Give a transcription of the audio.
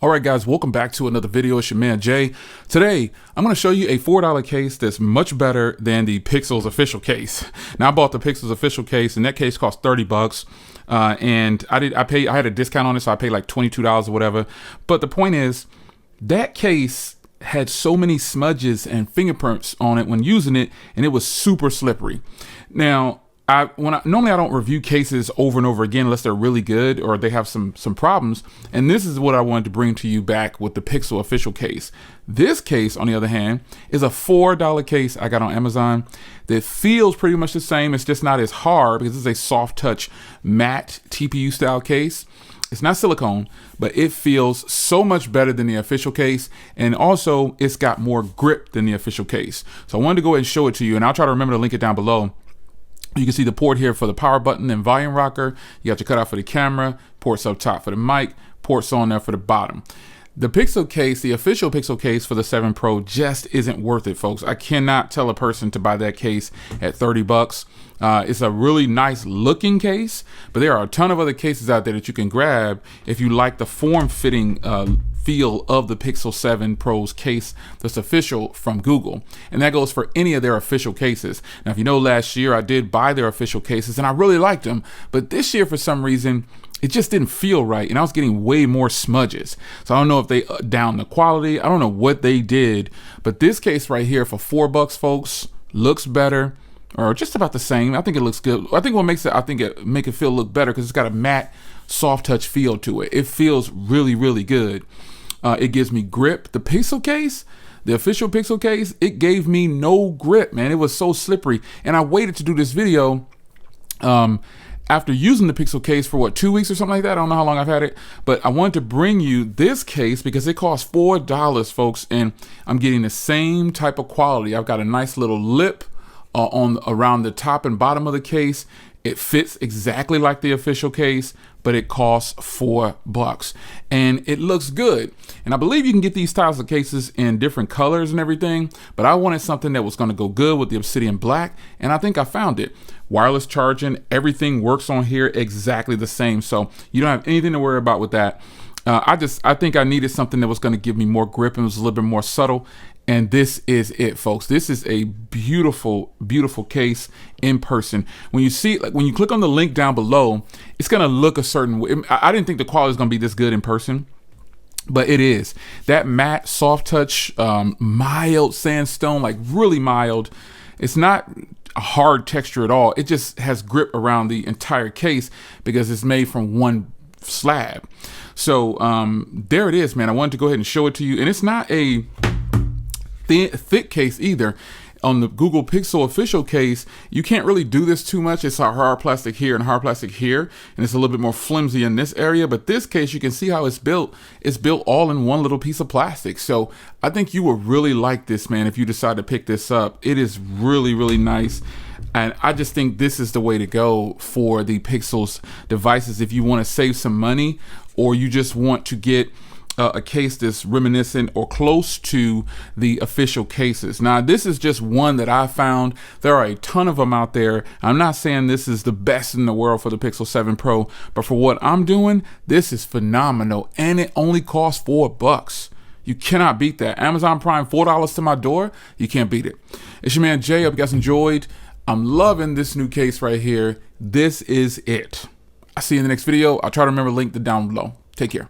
All right, guys, welcome back to another video. It's your man, Jay. Today, I'm going to show you a $4 case that's much better than the Pixels official case. Now, I bought the Pixels official case, and that case cost 30 bucks. And I had a discount on it, so I paid like $22 or whatever. But the point is, that case had so many smudges and fingerprints on it when using it, and it was super slippery. Now, normally I don't review cases over and over again unless they're really good or they have some problems. And this is what I wanted to bring to you back with the Pixel official case. This case, on the other hand, is a $4 case I got on Amazon that feels pretty much the same. It's just not as hard because it's a soft touch matte TPU style case. It's not silicone, but it feels so much better than the official case. And also it's got more grip than the official case. So I wanted to go ahead and show it to you, and I'll try to remember to link it down below. You can see the port here for the power button and volume rocker. You got your cutout for the camera, ports up top for the mic, ports on there for the bottom. The Pixel case, the official Pixel case for the 7 Pro just isn't worth it, folks. I cannot tell a person to buy that case at 30 bucks. It's a really nice looking case, but there are a ton of other cases out there that you can grab if you like the form-fitting feel of the Pixel 7 Pro's case that's official from Google. And that goes for any of their official cases. Now, if you know, last year I did buy their official cases and I really liked them, but this year for some reason it just didn't feel right, and I was getting way more smudges. So I don't know if they downed the quality. I don't know what they did, but this case right here for 4 bucks, folks, looks better, or just about the same. I think it looks good. I think what makes it, make it feel look better because it's got a matte, soft touch feel to it. It feels really, really good. It gives me grip. The Pixel case, the official Pixel case, it gave me no grip, man. It was so slippery, and I waited to do this video after using the Pixel case for what, 2 weeks or something like that. I don't know how long I've had it, but I wanted to bring you this case because it costs $4, folks, and I'm getting the same type of quality. I've got a nice little lip around the top and bottom of the case. It fits exactly like the official case, but it costs 4 bucks, and it looks good. And I believe you can get these styles of cases in different colors and everything, but I wanted something that was going to go good with the Obsidian Black, and I think I found it. Wireless charging, everything works on here exactly the same, so you don't have anything to worry about with that. I think I needed something that was going to give me more grip and was a little bit more subtle. And this is it, folks. This is a beautiful, beautiful case in person. When you see, like when you click on the link down below, it's going to look a certain way. I didn't think the quality was going to be this good in person, but it is. That matte, soft touch, mild sandstone, like really mild. It's not a hard texture at all. It just has grip around the entire case because it's made from one slab. So there it is, man. I wanted to go ahead and show it to you. And it's not a thick case either. On the Google Pixel official case, you can't really do this too much. It's a hard plastic here and hard plastic here, and it's a little bit more flimsy in this area. But this case, you can see how it's built. It's built all in one little piece of plastic. So I think you will really like this, man, if you decide to pick this up. It is really, really nice. And I just think this is the way to go for the Pixel's devices if you want to save some money, or you just want to get a case that's reminiscent or close to the official cases. Now, this is just one that I found. There are a ton of them out there. I'm not saying this is the best in the world for the Pixel 7 Pro, but for what I'm doing, this is phenomenal, and it only costs 4 bucks. You cannot beat that. Amazon Prime, $4 to my door. You can't beat it. It's your man, Jay. Hope you guys enjoyed. I'm loving this new case right here. This is it. I'll see you in the next video. I'll try to remember to link it down below. Take care.